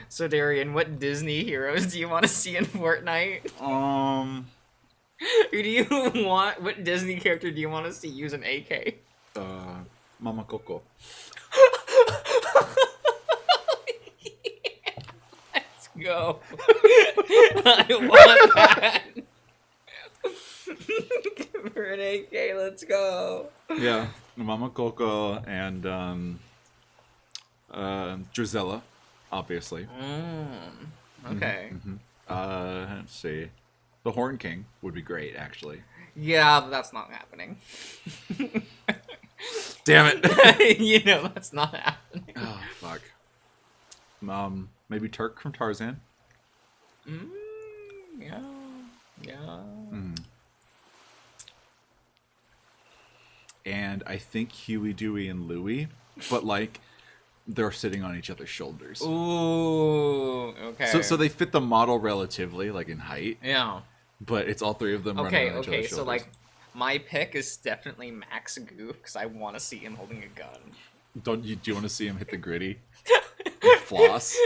So Darian, what Disney heroes do you want to see in Fortnite? Who do you want? What Disney character do you want to see use an AK? Mama Coco. Let's go. I want that. Give her an AK. Let's go. Yeah, Mama Coco and Drizella, obviously. Okay. Let's see. The Horn King would be great, actually. Yeah, but that's not happening. Damn it! You know that's not happening. Oh fuck. Maybe Turk from Tarzan. Yeah. And I think Huey, Dewey, and Louie, but like they're sitting on each other's shoulders. Ooh. Okay. So they fit the model relatively, like in height. Yeah. But it's all three of them running on each other's shoulders. So like, my pick is definitely Max Goof because I want to see him holding a gun. Do you want to see him hit the gritty? And floss.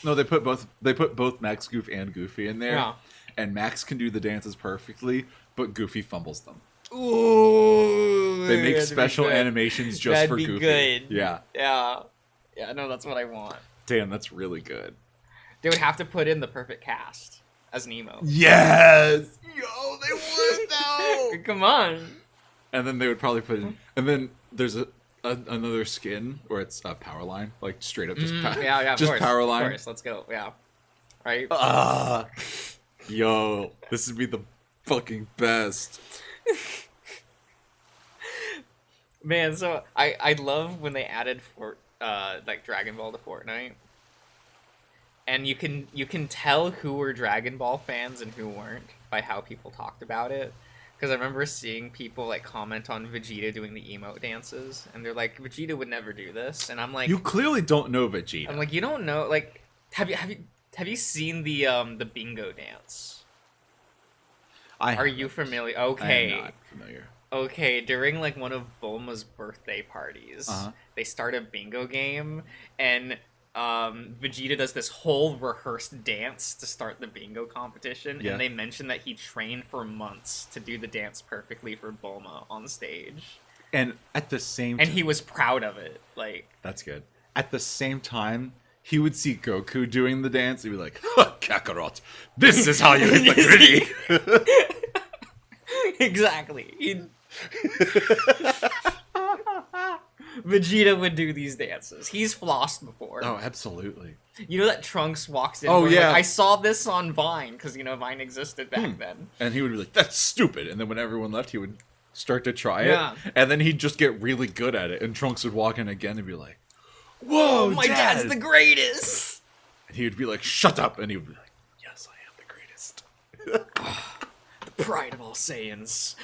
No, they put both Max Goof and Goofy in there. Yeah. And Max can do the dances perfectly, but Goofy fumbles them. Ooh. They make special animations just for Goofy. Good. Yeah. Yeah. Yeah, no, that's what I want. Damn, that's really good. They would have to put in the perfect cast as Nemo. Yes! Yo, they would though! Come on. And then they would probably put in... And then there's another skin where it's a power line. Like, straight up just just power line. Of course, let's go. Yeah. Right? Yo, this would be the fucking best. Man, so I love when they added like Dragon Ball to Fortnite. And you can tell who were Dragon Ball fans and who weren't by how people talked about it. Because I remember seeing people like comment on Vegeta doing the emote dances, and they're like, Vegeta would never do this, and I'm like, you clearly don't know Vegeta. I'm like, you don't know, like, have you seen the bingo dance? Are you familiar? Okay. I am not familiar. Okay, during like one of Bulma's birthday parties, they start a bingo game, and Vegeta does this whole rehearsed dance to start the bingo competition, and they mention that he trained for months to do the dance perfectly for Bulma on stage. And at the same time... And he was proud of it, like... That's good. At the same time, he would see Goku doing the dance, and he'd be like, huh, Kakarot, this is how you hit the gritty! Exactly. Vegeta would do these dances. He's flossed before. Oh, absolutely. You know that Trunks walks in. Oh, yeah. Like, I saw this on Vine because Vine existed back then. And he would be like, "That's stupid." And then when everyone left, he would start to try it, and then he'd just get really good at it. And Trunks would walk in again and be like, "Whoa, my dad's the greatest!" And he would be like, "Shut up!" And he would be like, "Yes, I am the greatest." The pride of all Saiyans.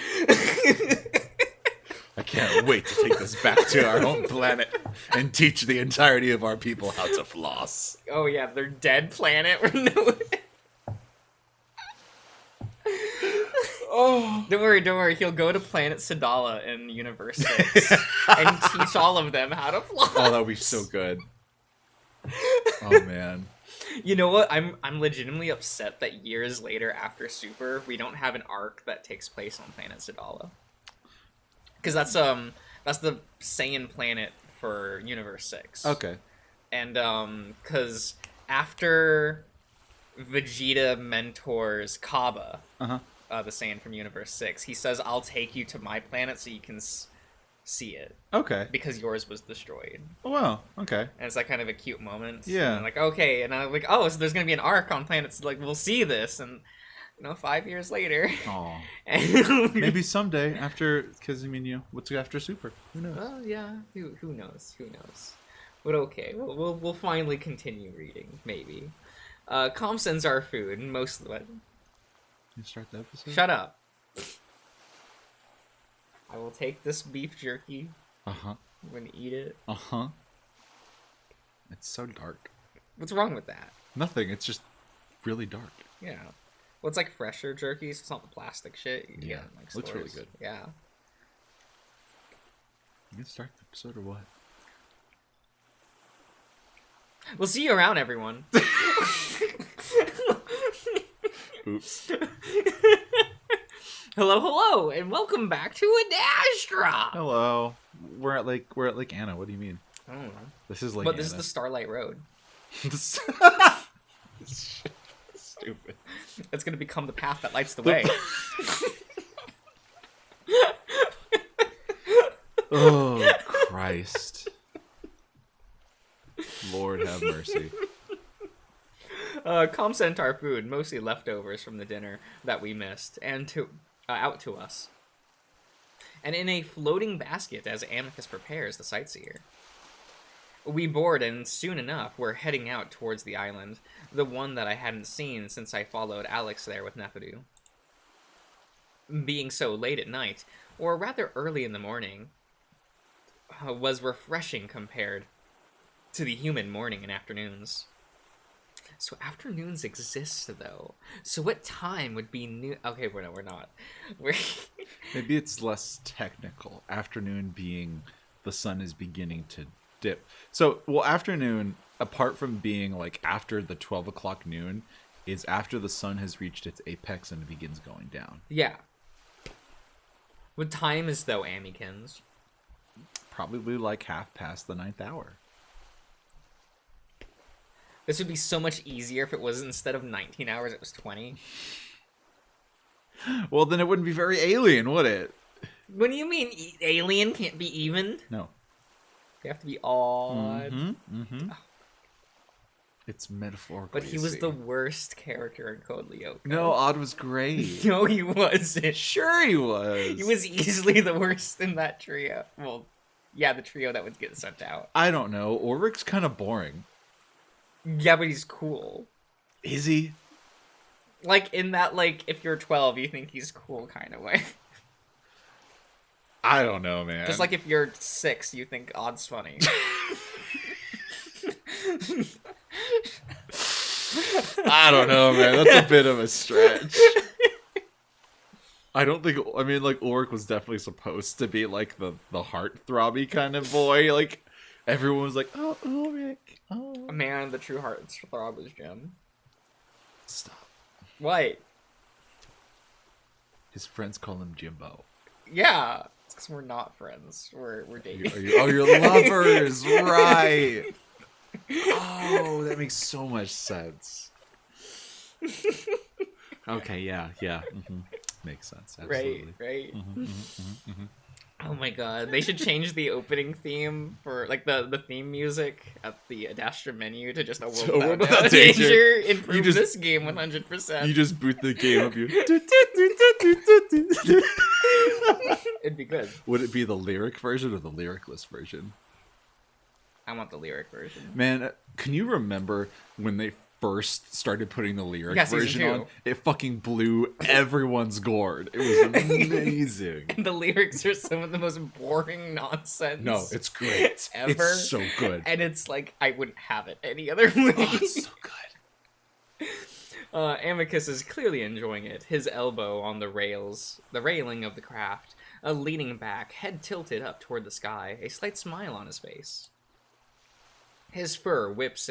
I can't wait to take this back to our home planet and teach the entirety of our people how to floss. Oh yeah, their dead planet. Oh, don't worry. He'll go to Planet Sadala in Universe 6 and teach all of them how to floss. Oh, that would be so good. Oh man. You know what? I'm legitimately upset that years later after Super, we don't have an arc that takes place on Planet Sadala. Because that's the Saiyan planet for Universe 6. Okay. And because after Vegeta mentors Kaba, the Saiyan from Universe 6, he says, "I'll take you to my planet so you can see it." Okay. Because yours was destroyed. Oh, wow. Okay. And it's like kind of a cute moment. Yeah. And I'm like, okay. And I'm like, oh, so there's going to be an arc on planets. Like, we'll see this. And, 5 years later. Oh. Maybe someday after, because, what's after Super? Who knows? Well, yeah. Who knows? But okay. We'll finally continue reading, maybe. Com sends our food, and most of it. You start the episode? Shut up. I will take this beef jerky. I'm gonna eat it. It's so dark. What's wrong with that? Nothing. It's just really dark. Yeah. Well, it's like fresher jerky, so it's not the plastic shit. Yeah. Looks really good. Yeah. You can start the episode or what? We'll see you around, everyone. Oops. Hello, hello, and welcome back to Adastra. Hello. We're at Lake Anna. What do you mean? I don't know. This is Lake But Anna. this is the Starlight Road. Stupid. It's going to become the path that lights the way. Oh, Christ. Lord have mercy. Com sent our food, mostly leftovers from the dinner that we missed, and out to us. And in a floating basket as Amicus prepares the sightseer. We board, and soon enough, we're heading out towards the island, the one that I hadn't seen since I followed Alex there with Nephidou. Being so late at night, or rather early in the morning, was refreshing compared to the human morning and afternoons. So afternoons exist, though. So what time would be new? Okay, we're not. Maybe it's less technical. Afternoon being the sun is beginning to dip. So, well, afternoon, apart from being like after the 12 o'clock noon, is after the sun has reached its apex and it begins going down. Yeah. What time is, though, Amikins? Probably like half past the 9th hour. This would be so much easier if it was, instead of 19 hours, it was 20. Well, then it wouldn't be very alien, would it? What do you mean alien can't be even? No. They have to be odd. It's metaphorical. But he was the worst character in Code Lyoko. No, Odd was great. No, he wasn't. Sure he was. He was easily the worst in that trio. Well, yeah, the trio that would get sent out. I don't know. Ulrich's kind of boring. Yeah, but he's cool. Is he? Like, in that, like, if you're 12, you think he's cool kind of way. I don't know, man. Just like if you're 6, you think Odd's funny. I don't know, man. That's a bit of a stretch. I don't think... I mean, like, Ulrich was definitely supposed to be, like, the heart-throbby kind of boy. Like, everyone was like, oh, Ulrich. Oh. Man, the true heartthrob was Jim. Stop. What? His friends call him Jimbo. Yeah. It's because we're not friends. We're dating. You're lovers, right? Oh, that makes so much sense. Okay, yeah. Mm-hmm. Makes sense. Absolutely. Right. Mm-hmm. Oh my god, they should change the opening theme for, like, the theme music at the Adastra menu to just a world without danger. Improve this game 100%. You just boot the game up. It'd be good. Would it be the lyric version or the lyricless version? I want the lyric version. Man, can you remember when they first started putting the lyric Season version 2. on? It fucking blew everyone's gourd. It was amazing. The lyrics are some of the most boring nonsense. No, it's great. Ever. It's so good. And it's like, I wouldn't have it any other way. Oh, it's so good. Amicus is clearly enjoying it, his elbow on the railing of the craft, leaning back, head tilted up toward the sky, a slight smile on his face. His fur whips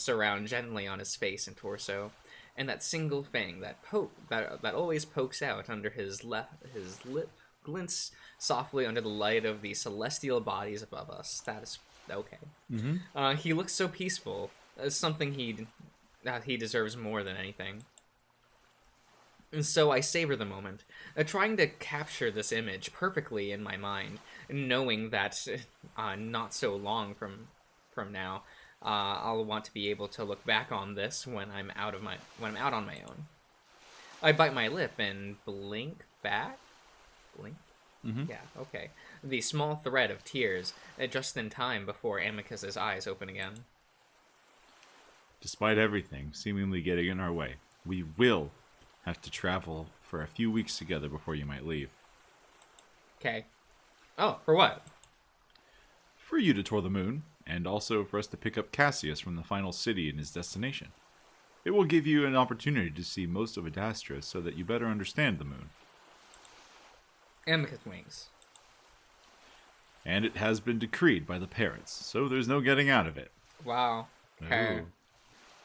around gently on his face and torso, and that single fang that always pokes out under his lip glints softly under the light of the celestial bodies above us. That is okay. Mm-hmm. He looks so peaceful, something he deserves more than anything. And so I savor the moment, trying to capture this image perfectly in my mind, knowing that not so long from now, I'll want to be able to look back on this when I'm out on my own. I bite my lip and blink back. Blink. Mm-hmm. Yeah. Okay. The small thread of tears, just in time before Amicus's eyes open again. Despite everything seemingly getting in our way, we will have to travel for a few weeks together before you might leave. Okay. Oh, for what? For you to tour the moon, and also for us to pick up Cassius from the final city in his destination. It will give you an opportunity to see most of Adastra so that you better understand the moon. Amicus wings. And it has been decreed by the parrots, so there's no getting out of it. Wow. Okay. Ooh.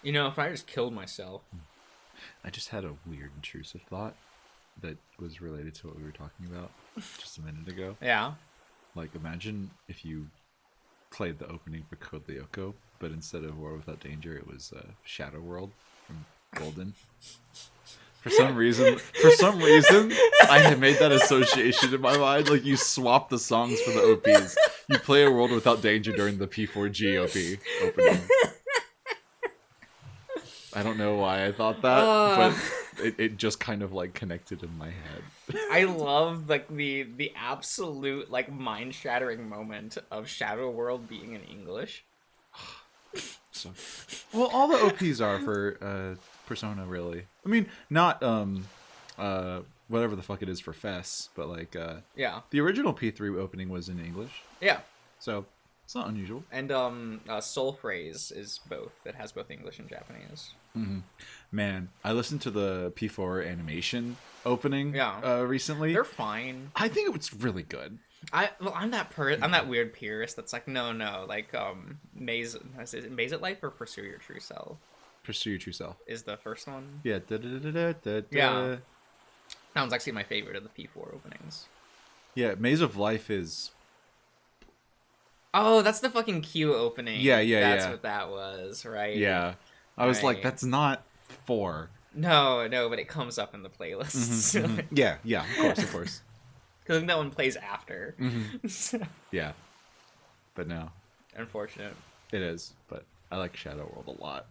You know, if I just killed myself. I just had a weird intrusive thought that was related to what we were talking about just a minute ago. Yeah. Like, imagine if you played the opening for Code Lyoko, but instead of World Without Danger, it was Shadow World from Golden. For some reason, I had made that association in my mind. Like, you swap the songs for the OPs. You play a World Without Danger during the P4G OP opening. I don't know why I thought that, but it just kind of like connected in my head. I love like the absolute like mind shattering moment of Shadow World being in English. So, well, all the OPs are for Persona, really. I mean, not whatever the fuck it is for Fess, but like Yeah. the original P3 opening was in English, Yeah. so it's not unusual. And Soul Phrase is both. It has both English and Japanese. Mm-hmm. Man, I listened to the P4 animation opening recently. They're fine. I think it was really good. I'm that weird purist that's like no, like Maze It Life or Pursue Your True Self Pursue Your True Self is the first one. Yeah. Yeah. That one's actually my favorite of the P4 openings. Yeah, Maze of Life is... Oh, that's the fucking Q opening. Yeah, That's yeah. what that was, right? Yeah. I was like, Right. that's not 4. No, but it comes up in the playlist. Yeah, of course. Because I think that one plays after. Yeah. But no, Unfortunate. it is. But I like Shadow World a lot.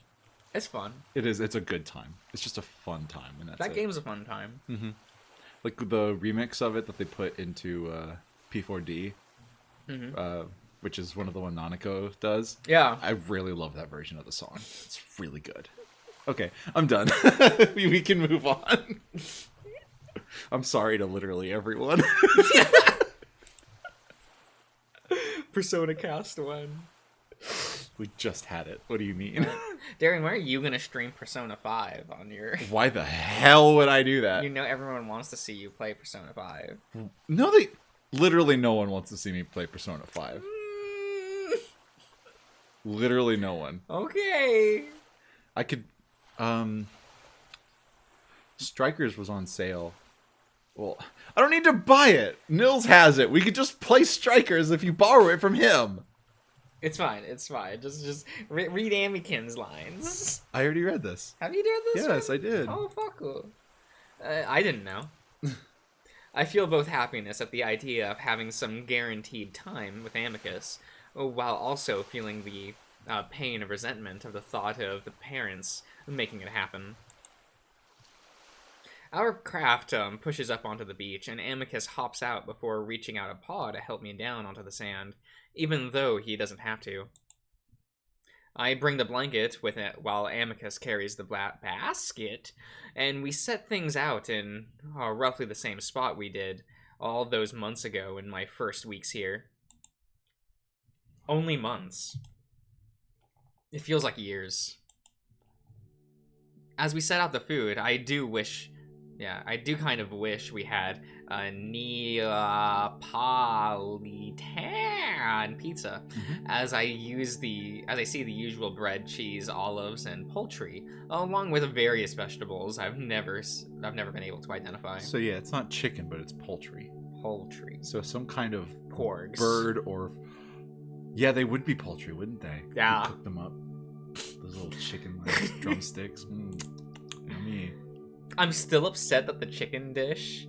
It's fun. It is. It's a good time. It's just a fun time. And that's That it. game's a fun time. Like the remix of it that they put into P4D, which is one of the one Nanako does. Yeah. I really love that version of the song. It's really good. Okay, I'm done. we can move on. I'm sorry to literally everyone. Persona Cast 1. We just had it. What do you mean? Darren, why are you going to stream Persona 5 on your... Why the hell would I do that? You know everyone wants to see you play Persona 5. No, literally no one wants to see me play Persona 5. Literally no one. Okay. I could... Strikers was on sale. Well, I don't need to buy it. Nils has it. We could just play Strikers if you borrow it from him. It's fine. Just read Amikin's lines. I already read this. Have you read this? Yes, one? I did. Oh, fuck. I didn't know. I feel both happiness at the idea of having some guaranteed time with Amicus, while also feeling the pain of resentment of the thought of the parents making it happen. Our craft pushes up onto the beach, and Amicus hops out before reaching out a paw to help me down onto the sand, even though he doesn't have to. I bring the blanket with it while Amicus carries the basket, and we set things out in roughly the same spot we did all those months ago in my first weeks here. Only months. It feels like years. As we set out the food, I do kind of wish we had a Neapolitan pizza, as I see the usual bread, cheese, olives, and poultry, along with various vegetables I've never been able to identify. So yeah, it's not chicken, but it's poultry. Poultry. So some kind of Porgs. bird or... Yeah, they would be poultry, wouldn't they? Yeah. You'd cook them up. Those little chicken legs, drumsticks. Yummy. I'm still upset that the chicken dish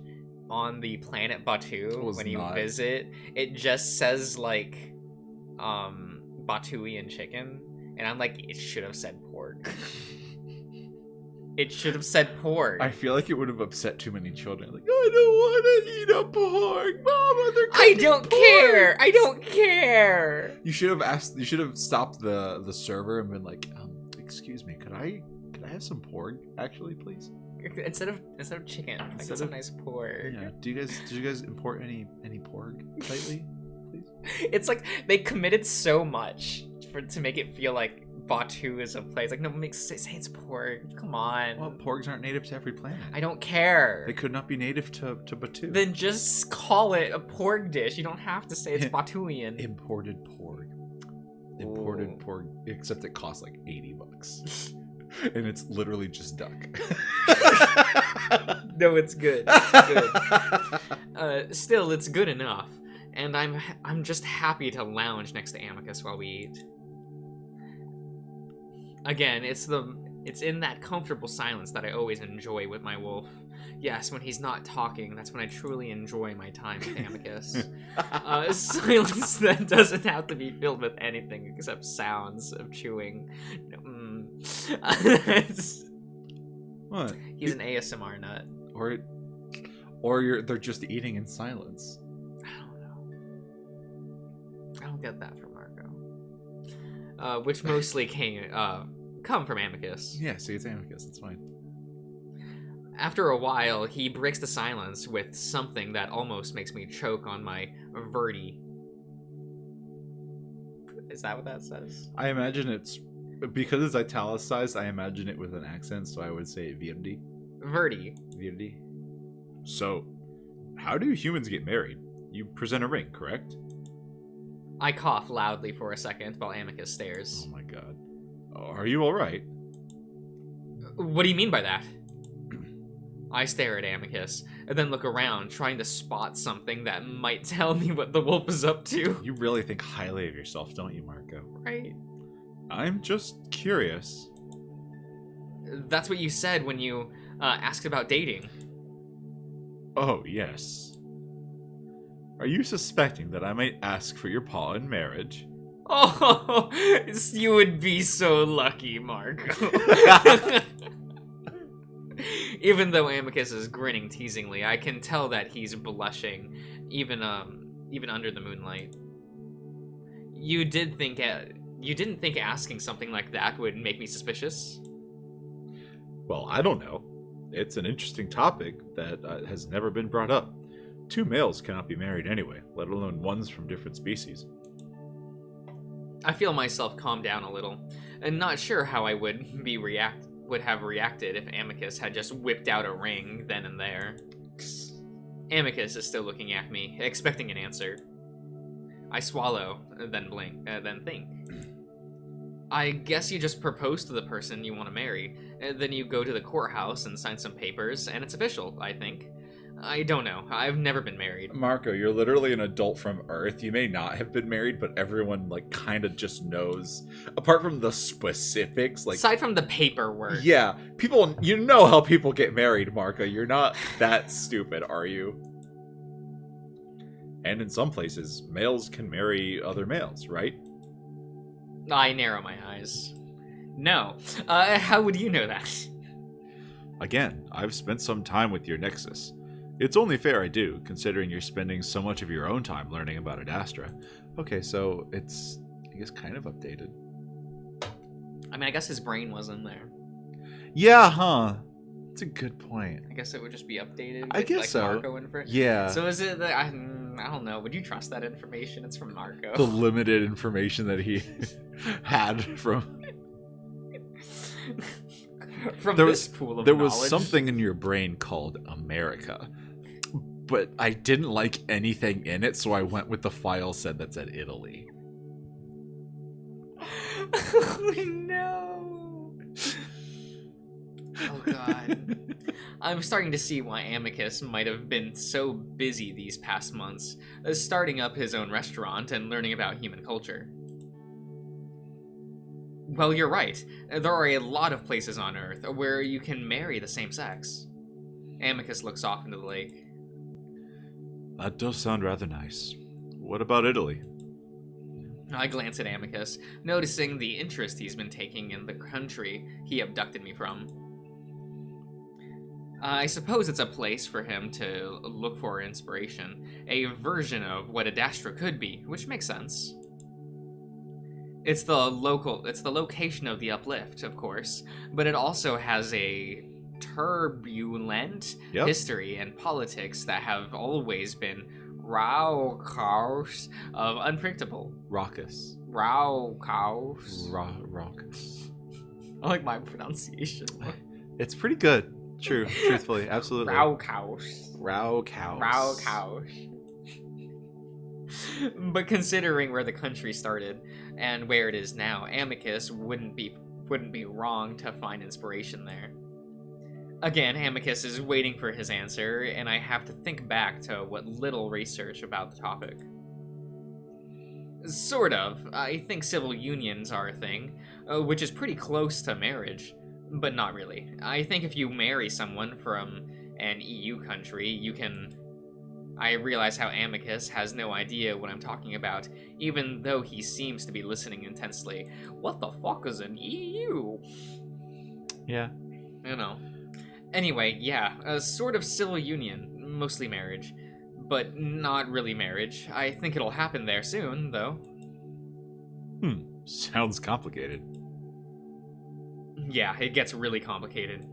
on the planet Batu, when you visit, it just says like Batuian chicken, and I'm like, it should have said pork. It should have said pork. I feel like it would have upset too many children. Like, I don't want to eat a pork, Mama. They're I don't pork. care. I don't care. You should have asked. You should have stopped the server and been like, excuse me, could I have some pork, actually, please? Instead of chicken, like it's a nice pork. Yeah. Did you guys import any pork lately, please? It's like they committed so much to make it feel like Batu is a place. Like, no, say it's pork. Come on. Well, porgs aren't native to every planet. I don't care. They could not be native to Batu. Then just call it a pork dish. You don't have to say it's Batuian. Imported pork. Imported pork, except it costs like $80. And it's literally just duck. No, it's good. It's good. Still, it's good enough. And I'm just happy to lounge next to Amicus while we eat. Again, it's in that comfortable silence that I always enjoy with my wolf. Yes, when he's not talking, that's when I truly enjoy my time with Amicus. Silence that doesn't have to be filled with anything except sounds of chewing. What? He's an ASMR nut. Or they're just eating in silence. I don't know. I don't get that from Marco. Which mostly come from Amicus. Yeah, see, it's Amicus. It's fine. After a while, he breaks the silence with something that almost makes me choke on my Verdi. Is that what that says? I imagine it's... Because it's italicized, I imagine it with an accent, so I would say Verdi. Verdi. Verdi. So, how do humans get married? You present a ring, correct? I cough loudly for a second while Amicus stares. Oh my god. Are you alright? What do you mean by that? I stare at Amicus, and then look around, trying to spot something that might tell me what the wolf is up to. You really think highly of yourself, don't you, Marco? Right. I'm just curious. That's what you said when you asked about dating. Oh, yes. Are you suspecting that I might ask for your paw in marriage? Oh, you would be so lucky, Marco. Even though Amicus is grinning teasingly, I can tell that he's blushing, even under the moonlight. You didn't think asking something like that would make me suspicious? Well, I don't know. It's an interesting topic that has never been brought up. Two males cannot be married anyway, let alone ones from different species. I feel myself calm down a little, and not sure how I would have reacted if Amicus had just whipped out a ring then and there. Amicus is still looking at me, expecting an answer. I swallow, then blink, then think. I guess you just propose to the person you want to marry, and then you go to the courthouse and sign some papers, and it's official, I think. I don't know. I've never been married. Marco, you're literally an adult from Earth. You may not have been married, but everyone, kind of just knows. Apart from the specifics, aside from the paperwork. Yeah, people, you know how people get married, Marco. You're not that stupid, are you? And in some places, males can marry other males, right? I narrow my eyes. No. How would you know that? Again, I've spent some time with your Nexus. It's only fair I do, considering you're spending so much of your own time learning about Adastra. Okay, so it's, I guess, kind of updated. I mean, I guess his brain was in there. Yeah, huh? That's a good point. I guess it would just be updated with, I guess so. Marco info. Yeah. So is it that, I don't know, would you trust that information? It's from Marco. The limited information that he had from... this pool of knowledge. There was something in your brain called America. But I didn't like anything in it, so I went with the file that said Italy. Oh, no. Oh, God. I'm starting to see why Amicus might have been so busy these past months, starting up his own restaurant and learning about human culture. Well, you're right. There are a lot of places on Earth where you can marry the same sex. Amicus looks off into the lake. That does sound rather nice. What about Italy? I glance at Amicus, noticing the interest he's been taking in the country he abducted me from. I suppose it's a place for him to look for inspiration, a version of what Adastra could be, which makes sense. It's the location of the uplift, of course, but it also has a turbulent history and politics that have always been raucous of unpredictable. Raucous. Raucous. Raucous. I like my pronunciation. It's pretty good. True. Truthfully. Absolutely. Raucous. Raucous. Raucous. But considering where the country started and where it is now, Amicus wouldn't be wrong to find inspiration there. Again, Amicus is waiting for his answer, and I have to think back to what little research about the topic. Sort of. I think civil unions are a thing, which is pretty close to marriage, but not really. I think if you marry someone from an EU country, you can... I realize how Amicus has no idea what I'm talking about, even though he seems to be listening intensely. What the fuck is an EU? Yeah. You know. Anyway, yeah, a sort of civil union, mostly marriage. But not really marriage. I think it'll happen there soon, though. Sounds complicated. Yeah, it gets really complicated.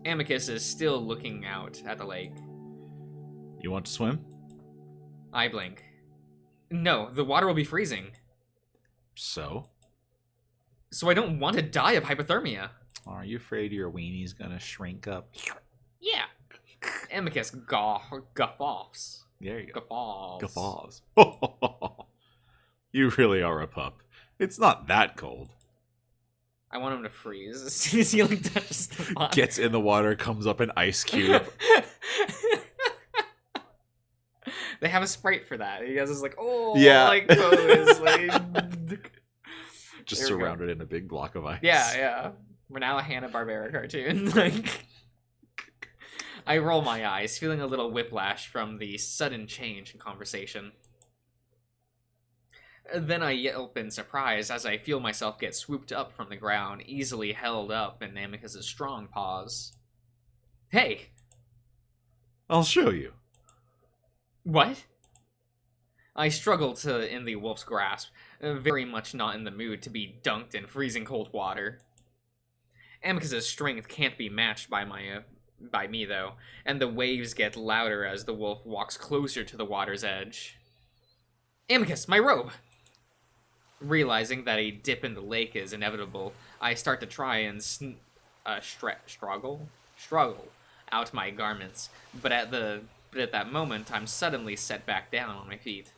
Amicus is still looking out at the lake. You want to swim? I blink. No, the water will be freezing. So? So I don't want to die of hypothermia. Are you afraid your weenie's gonna shrink up? Yeah. Amicus guffaws. There you go. Guffaws. Guffaws. You really are a pup. It's not that cold. I want him to freeze as soon as he touches the water. Gets in the water, comes up an ice cube. They have a Sprite for that. He has this pose, Just There we go. surrounded in a big block of ice. Yeah. We're now a Hanna-Barbera cartoon. I roll my eyes, feeling a little whiplash from the sudden change in conversation. Then I yelp in surprise as I feel myself get swooped up from the ground, easily held up in Amicus's strong paws. Hey! I'll show you. What? I struggle to in the wolf's grasp, very much not in the mood to be dunked in freezing cold water. Amicus's strength can't be matched by me though, and the waves get louder as the wolf walks closer to the water's edge. Amicus, my robe! Realizing that a dip in the lake is inevitable, I start to try and struggle out my garments, but at that moment, I'm suddenly set back down on my feet.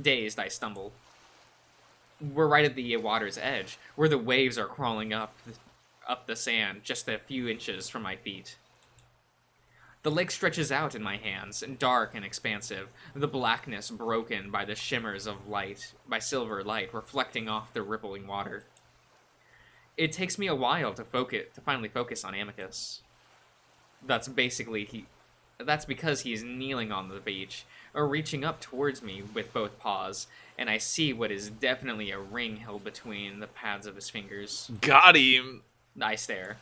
Dazed, I stumble. We're right at the water's edge, where the waves are crawling up the sand, just a few inches from my feet. The lake stretches out in my hands, dark and expansive, the blackness broken by the shimmers of light, by silver light reflecting off the rippling water. It takes me a while to finally focus on Amicus. That's because he's kneeling on the beach, or reaching up towards me with both paws, and I see what is definitely a ring held between the pads of his fingers. Got him! I stare.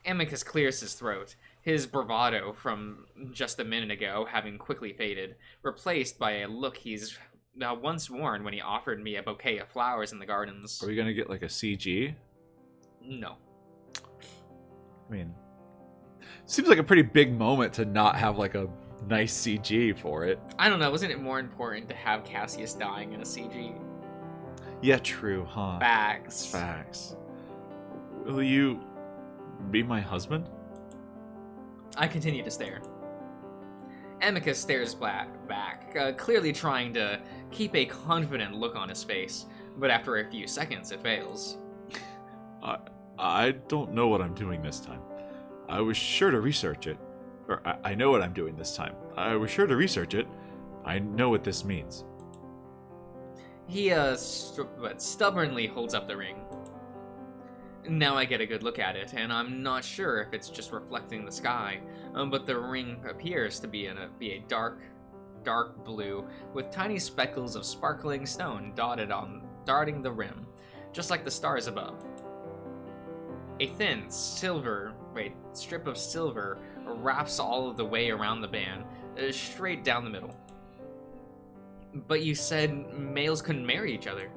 Amicus clears his throat, his bravado from just a minute ago having quickly faded, replaced by a look he's once worn when he offered me a bouquet of flowers in the gardens. Are we gonna get like a CG? No. I mean, seems like a pretty big moment to not have like a nice CG for it. I don't know, wasn't it more important to have Cassius dying in a CG? Yeah, true, huh? Facts. Facts. Will you be my husband? I continue to stare. Amicus stares back, clearly trying to keep a confident look on his face, but after a few seconds it fails. I don't know what I'm doing this time. I was sure to research it. Or I know what I'm doing this time. I was sure to research it. I know what this means. He, stubbornly holds up the ring. Now I get a good look at it, and I'm not sure if it's just reflecting the sky, but the ring appears to be a dark blue, with tiny speckles of sparkling stone dotting the rim, just like the stars above. A thin strip of silver wraps all of the way around the band, straight down the middle. But you said males couldn't marry each other.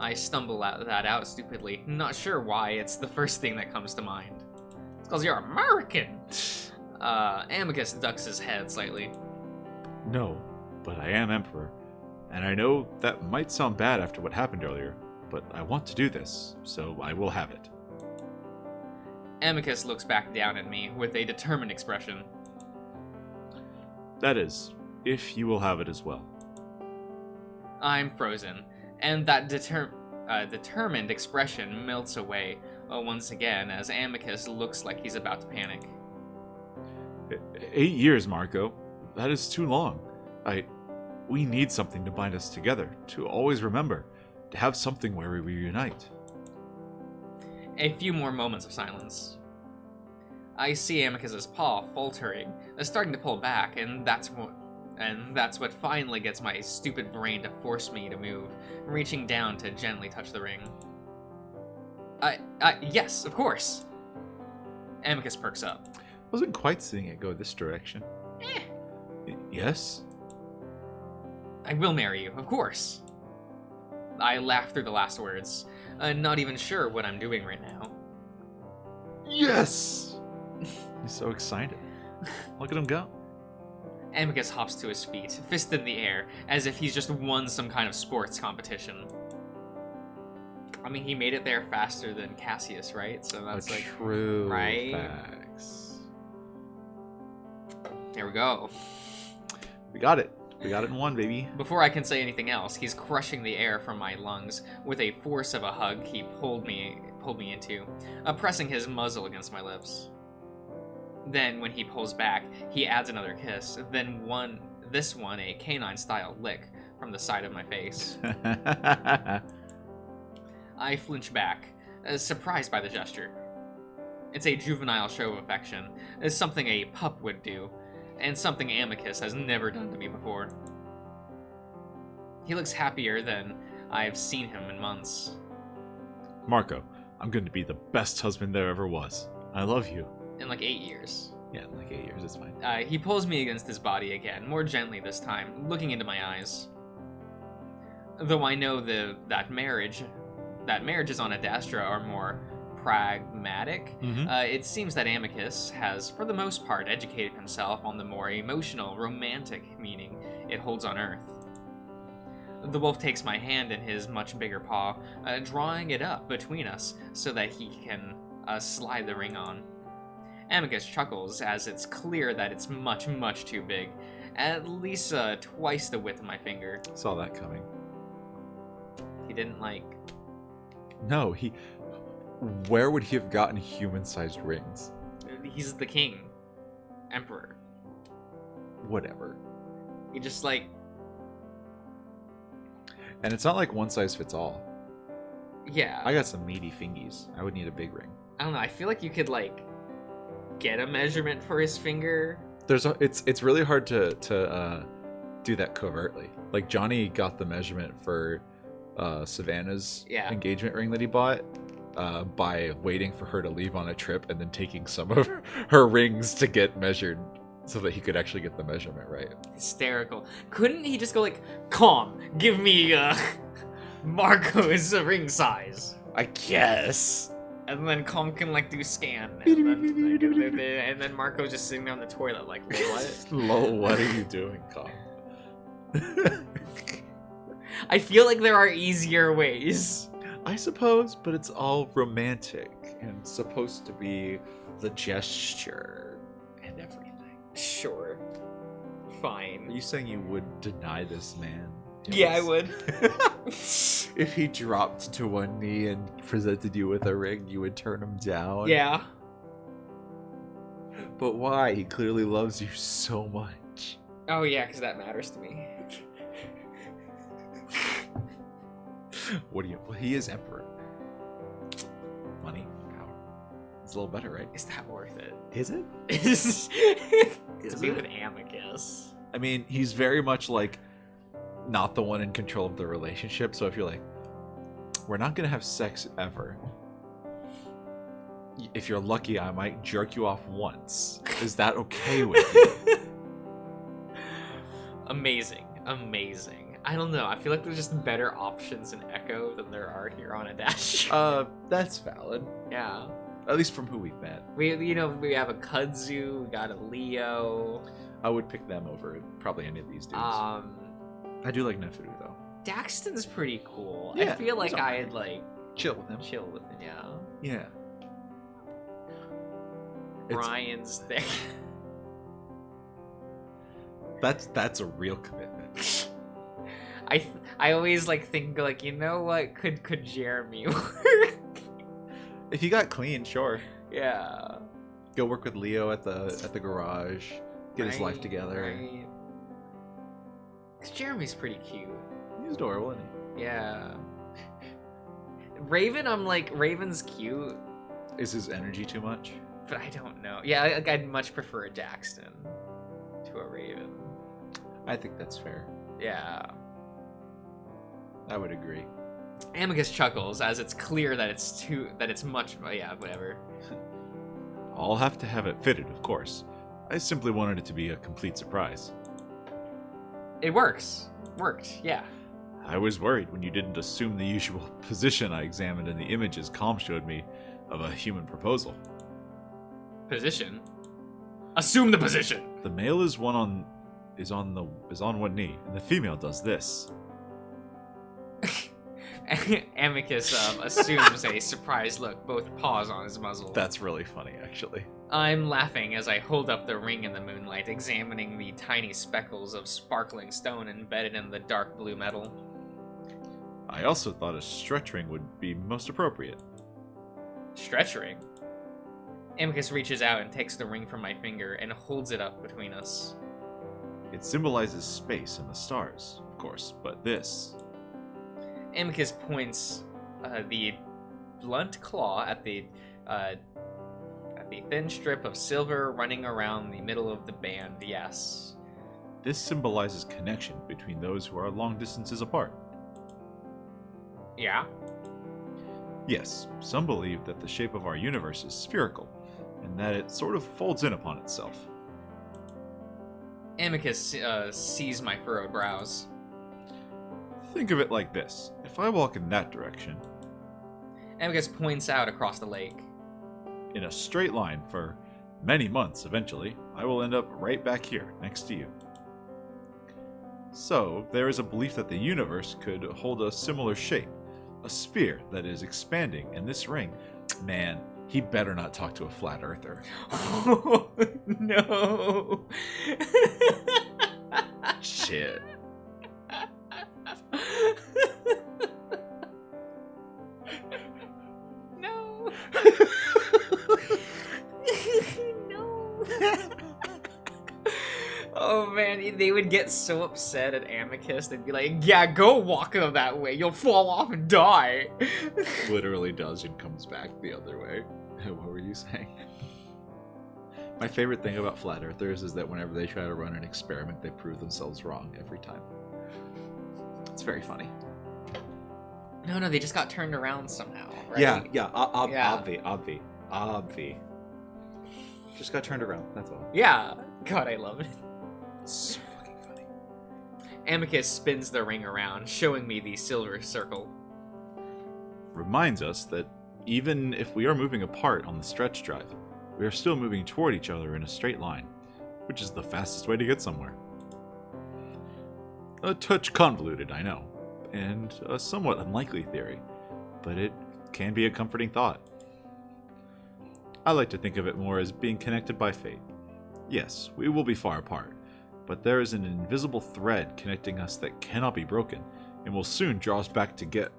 I stumble that out stupidly, not sure why it's the first thing that comes to mind. It's because you're American! Amicus ducks his head slightly. No, but I am emperor, and I know that might sound bad after what happened earlier, but I want to do this, so I will have it. Amicus looks back down at me with a determined expression. That is, if you will have it as well. I'm frozen, and that determined expression melts away once again as Amicus looks like he's about to panic. 8 years, Marco. That is too long. We need something to bind us together, to always remember, to have something where we reunite. A few more moments of silence. I see Amicus's paw faltering, starting to pull back, and that's what finally gets my stupid brain to force me to move, reaching down to gently touch the ring. Yes, of course. Amicus perks up. Wasn't quite seeing it go this direction. Yes? I will marry you, of course. I laugh through the last words, not even sure what I'm doing right now. Yes! He's so excited. Look at him go. Amicus hops to his feet, fist in the air, as if he's just won some kind of sports competition. I mean, he made it there faster than Cassius, right? So that's like true right? facts. Here we go. We got it. We got it in one, baby. Before I can say anything else, he's crushing the air from my lungs with a force of a hug he pulled me into, pressing his muzzle against my lips. Then, when he pulls back, he adds another kiss, then this one a canine-style lick from the side of my face. I flinch back, surprised by the gesture. It's a juvenile show of affection, it's something a pup would do, and something Amicus has never done to me before. He looks happier than I've seen him in months. Marco, I'm going to be the best husband there ever was. I love you. In like 8 years. Yeah, in like 8 years, it's fine. He pulls me against his body again, more gently this time, looking into my eyes. Though I know that marriages on Adastra are more pragmatic, it seems that Amicus has, for the most part, educated himself on the more emotional, romantic meaning it holds on Earth. The wolf takes my hand in his much bigger paw, drawing it up between us so that he can slide the ring on. Amicus chuckles as it's clear that it's much, much too big, at least twice the width of my finger. Saw that coming. He didn't like... No, where would he have gotten human-sized rings? He's the king. Emperor. Whatever. He just like... And it's not like one size fits all. Yeah. I got some meaty fingies. I would need a big ring. I don't know, I feel like you could like get a measurement for his finger. It's really hard to do that covertly. Like Johnny got the measurement for Savannah's engagement ring that he bought by waiting for her to leave on a trip and then taking some of her rings to get measured so that he could actually get the measurement right. Hysterical. Couldn't he just go like, "Calm, give me Marco's ring size"? I guess. And then Calm can like do scan, and then Marco's just sitting on the toilet like, what? Lol, what are you doing, Calm? I feel like there are easier ways. I suppose, but it's all romantic and supposed to be the gesture and everything. Sure. Fine. Are you saying you would deny this man? Yeah, I would. If he dropped to one knee and presented you with a ring, you would turn him down? Yeah. But why? He clearly loves you so much. Oh yeah, because that matters to me. What do you... Well, he is emperor. Money, power. It's a little better, right? Is that worth it? Is it? To be with Amicus. I mean, he's very much like not the one in control of the relationship. So if you're like, we're not gonna have sex ever. If you're lucky, I might jerk you off once. Is that okay with you? Amazing. I don't know. I feel like there's just better options in Echo than there are here on Adastra. That's valid. Yeah. At least from who we've met. We have a Kudzu, we got a Leo. I would pick them over probably any of these dudes. I do like Nefuru though. Daxton's pretty cool. Yeah, I feel like he's alright. I'd like Chill with him. yeah. Yeah. Brian's thick. That's a real commitment. I always think what could Jeremy work? If you got clean, sure. Yeah. Go work with Leo at the garage. Get his life together. Right. 'Cause Jeremy's pretty cute. He's adorable, isn't he? Yeah. Raven, I'm like, Raven's cute, Is his energy too much? but I don't know. Yeah, I'd much prefer a Jackson to a Raven. I think that's fair. Yeah. I would agree. Amicus chuckles as it's clear that it's much. Yeah, whatever. I'll have to have it fitted, of course. I simply wanted it to be a complete surprise. It works. Worked. Yeah. I was worried when you didn't assume the usual position I examined in the images Calm showed me of a human proposal. Position. Assume the position. The male is on one knee, and the female does this. Amicus assumes a surprised look, both paws on his muzzle. That's really funny, actually. I'm laughing as I hold up the ring in the moonlight, examining the tiny speckles of sparkling stone embedded in the dark blue metal. I also thought a stretch ring would be most appropriate. Stretch ring? Amicus reaches out and takes the ring from my finger and holds it up between us. It symbolizes space and the stars, of course, but this... Amicus points the blunt claw at the thin strip of silver running around the middle of the band. Yes. This symbolizes connection between those who are long distances apart. Yeah. Yes, some believe that the shape of our universe is spherical, and that it sort of folds in upon itself. Amicus sees my furrowed brows. Think of it like this. If I walk in that direction, Amicus points out across the lake. in a straight line for many months eventually, I will end up right back here, next to you. So, there is a belief that the universe could hold a similar shape, a sphere that is expanding, and this ring, man, he better not talk to a flat earther. Oh, no. Shit. No. No. Oh man, they would get so upset at Amicus. They'd be like, "Yeah, go walk that way. You'll fall off and die." Literally does and comes back the other way. What were you saying? My favorite thing about flat earthers is that whenever they try to run an experiment, they prove themselves wrong every time. It's very funny. No, they just got turned around somehow, right? Yeah, Yeah. obvi. Just got turned around, that's all. Yeah. God, I love it. It's so fucking funny. Amicus spins the ring around, showing me the silver circle. Reminds us that even if we are moving apart on the stretch drive, we are still moving toward each other in a straight line, which is the fastest way to get somewhere. A touch convoluted, I know, and a somewhat unlikely theory, but it can be a comforting thought. I like to think of it more as being connected by fate. Yes, we will be far apart, but there is an invisible thread connecting us that cannot be broken, and will soon draw us back together.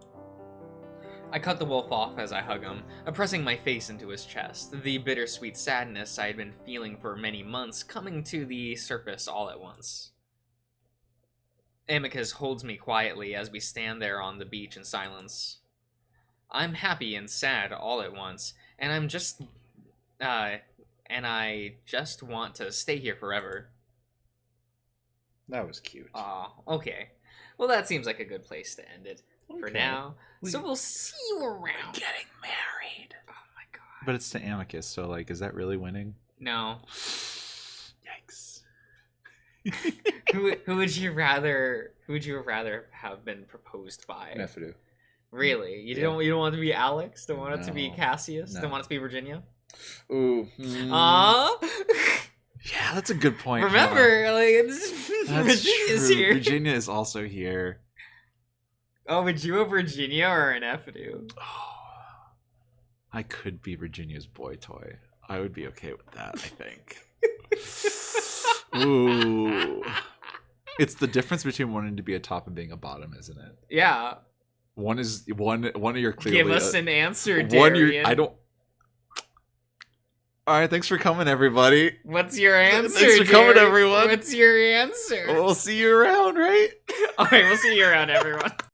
I cut the wolf off as I hug him, pressing my face into his chest, the bittersweet sadness I had been feeling for many months coming to the surface all at once. Amicus holds me quietly as we stand there on the beach in silence. I'm happy and sad all at once, and I just want to stay here forever. That was cute. Aw, okay. Well, that seems like a good place to end it for Okay. now. So we'll see you around. Getting married. Oh my god. But it's to Amicus, so is that really winning? No. Yikes. Who would you rather have been proposed by? Nefidu. Really? You Yeah. don't want it to be Alex? Don't want it to be No. Cassius? No. Don't want it to be Virginia? Ooh. Yeah, that's a good point. Remember, That's Virginia's true. here. Virginia is also here. Oh, would you a Virginia or an Efidu? Oh, I could be Virginia's boy toy. I would be okay with that, I think. Ooh. It's the difference between wanting to be a top and being a bottom, isn't it? Yeah. One is one of your clearly. Give us an answer, one. Darian. I don't. All right, thanks for coming, everybody. What's your answer? Thanks for coming, Darian? everyone. What's your answer? We'll see you around, right? All right, we'll see you around, everyone.